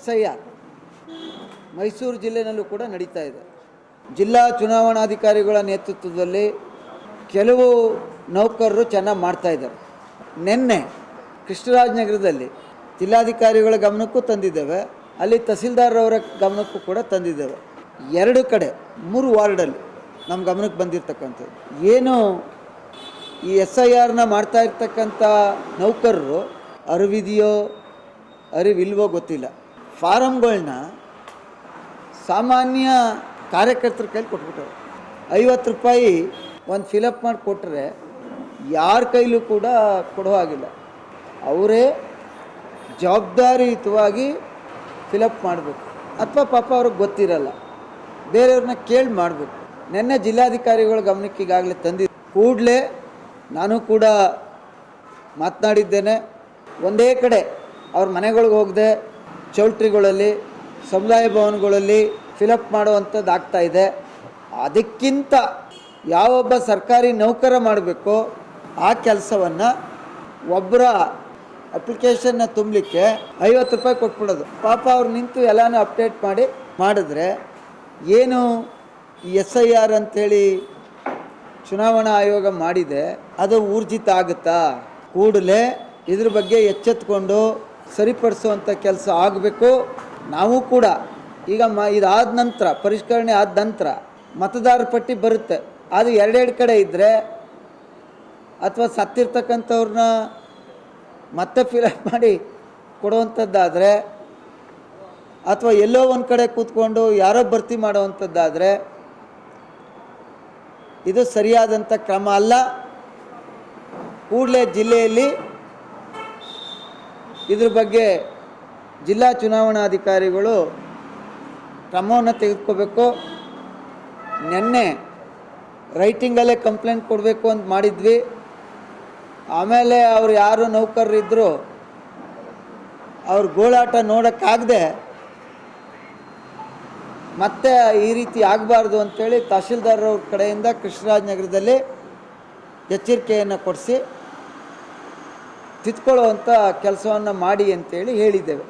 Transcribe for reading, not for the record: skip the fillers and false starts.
SIR Mysuru ಜಿಲ್ಲೆಯಲ್ಲೂ ಕೂಡ ನಡೀತಾ ಇದೆ. ಜಿಲ್ಲಾ ಚುನಾವಣಾಧಿಕಾರಿಗಳ ನೇತೃತ್ವದಲ್ಲಿ ಕೆಲವು ನೌಕರರು ಚೆನ್ನಾಗಿ ಮಾಡ್ತಾ ಇದ್ದಾರೆ. ನಿನ್ನೆ ಕೃಷ್ಣರಾಜನಗರದಲ್ಲಿ ಜಿಲ್ಲಾಧಿಕಾರಿಗಳ ಗಮನಕ್ಕೂ ತಂದಿದ್ದೇವೆ, ಅಲ್ಲಿ ತಹಸೀಲ್ದಾರ್ ಅವರ ಗಮನಕ್ಕೂ ಕೂಡ ತಂದಿದ್ದೇವೆ. 2 ಕಡೆ 3 ವಾರ್ಡಲ್ಲಿ ನಮ್ಮ ಗಮನಕ್ಕೆ ಬಂದಿರತಕ್ಕಂಥದ್ದು ಏನು ಈ SIRನ ಮಾಡ್ತಾ ಇರ್ತಕ್ಕಂಥ ನೌಕರರು ಅರಿವಿದೆಯೋ ಅರಿವಿಲ್ವೋ ಗೊತ್ತಿಲ್ಲ. ಫಾರಮ್ಗಳನ್ನ ಸಾಮಾನ್ಯ ಕಾರ್ಯಕರ್ತರ ಕೈಲಿ ಕೊಟ್ಬಿಟ್ಟರು. 50 ರೂಪಾಯಿ ಒಂದು ಫಿಲಪ್ ಮಾಡಿ ಕೊಟ್ಟರೆ ಯಾರ ಕೈಲೂ ಕೂಡ ಕೊಡೋ ಹಾಗಿಲ್ಲ. ಅವರೇ ಜವಾಬ್ದಾರಿಯುತವಾಗಿ ಫಿಲಪ್ ಮಾಡಬೇಕು, ಅಥವಾ ಪಾಪ ಅವ್ರಿಗೆ ಗೊತ್ತಿರಲ್ಲ, ಬೇರೆಯವ್ರನ್ನ ಕೇಳಿ ಮಾಡಬೇಕು. ನಿನ್ನೆ ಜಿಲ್ಲಾಧಿಕಾರಿಗಳ ಗಮನಕ್ಕೆ ಈಗಾಗಲೇ ತಂದಿದ್ದು ಕೂಡಲೇ ನಾನು ಕೂಡ ಮಾತನಾಡಿದ್ದೇನೆ. ಒಂದೇ ಕಡೆ ಅವ್ರ ಮನೆಗಳಿಗೆ ಹೋಗದೆ ಚೌಲ್ಟ್ರಿಗಳಲ್ಲಿ ಸಮುದಾಯ ಭವನಗಳಲ್ಲಿ ಫಿಲಪ್ ಮಾಡುವಂಥದ್ದು ಆಗ್ತಾಯಿದೆ. ಅದಕ್ಕಿಂತ ಯಾವೊಬ್ಬ ಸರ್ಕಾರಿ ನೌಕರ ಮಾಡಬೇಕೋ ಆ ಕೆಲಸವನ್ನು ಒಬ್ಬರ ಅಪ್ಲಿಕೇಶನ್ನ ತುಂಬಲಿಕ್ಕೆ 50 ರೂಪಾಯಿ ಕೊಟ್ಬಿಡೋದು. ಪಾಪ ಅವ್ರು ನಿಂತು ಎಲ್ಲನೂ ಅಪ್ಡೇಟ್ ಮಾಡಿದ್ರೆ ಏನು ಈ SIR ಅಂಥೇಳಿ ಚುನಾವಣಾ ಆಯೋಗ ಮಾಡಿದೆ ಅದು ಊರ್ಜಿತ ಆಗುತ್ತಾ? ಕೂಡಲೇ ಇದ್ರ ಬಗ್ಗೆ ಎಚ್ಚೆತ್ತುಕೊಂಡು ಸರಿಪಡಿಸುವಂಥ ಕೆಲಸ ಆಗಬೇಕು. ನಾವು ಕೂಡ ಈಗ ಇದಾದ ನಂತರ ಪರಿಷ್ಕರಣೆ ಆದ ನಂತರ ಮತದಾರರ ಪಟ್ಟಿ ಬರುತ್ತೆ. ಅದು 2 ಕಡೆ ಇದ್ದರೆ ಅಥವಾ ಸತ್ತಿರ್ತಕ್ಕಂಥವ್ರನ್ನ ಮತ್ತೆ ಫಿಲಪ್ ಮಾಡಿ ಕೊಡುವಂಥದ್ದಾದರೆ ಅಥವಾ ಎಲ್ಲೋ ಒಂದು ಕಡೆ ಕೂತ್ಕೊಂಡು ಯಾರೋ ಭರ್ತಿ ಮಾಡುವಂಥದ್ದಾದರೆ ಇದು ಸರಿಯಾದಂಥ ಕ್ರಮ ಅಲ್ಲ. ಕೂಡಲೇ ಜಿಲ್ಲೆಯಲ್ಲಿ ಇದ್ರ ಬಗ್ಗೆ ಜಿಲ್ಲಾ ಚುನಾವಣಾಧಿಕಾರಿಗಳು ಕ್ರಮವನ್ನು ತೆಗೆದುಕೋಬೇಕು. ನಿನ್ನೆ ರೈಟಿಂಗಲ್ಲೇ ಕಂಪ್ಲೇಂಟ್ ಕೊಡಬೇಕು ಅಂತ ಮಾಡಿದ್ವಿ. ಆಮೇಲೆ ಅವ್ರು ಯಾರು ನೌಕರರಿದ್ದರು ಅವ್ರ ಗೋಳಾಟ ನೋಡೋಕ್ಕಾಗದೆ ಮತ್ತೆ ಈ ರೀತಿ ಆಗಬಾರ್ದು ಅಂಥೇಳಿ ತಹಶೀಲ್ದಾರ್ ಅವ್ರ ಕಡೆಯಿಂದ ಕೃಷ್ಣರಾಜನಗರದಲ್ಲಿ ಎಚ್ಚರಿಕೆಯನ್ನು ಕೊಡಿಸಿ ತಿದ್ಕೊಳ್ಳುವಂಥ ಕೆಲಸವನ್ನು ಮಾಡಿ ಅಂತೇಳಿ ಹೇಳಿದ್ದೇವೆ.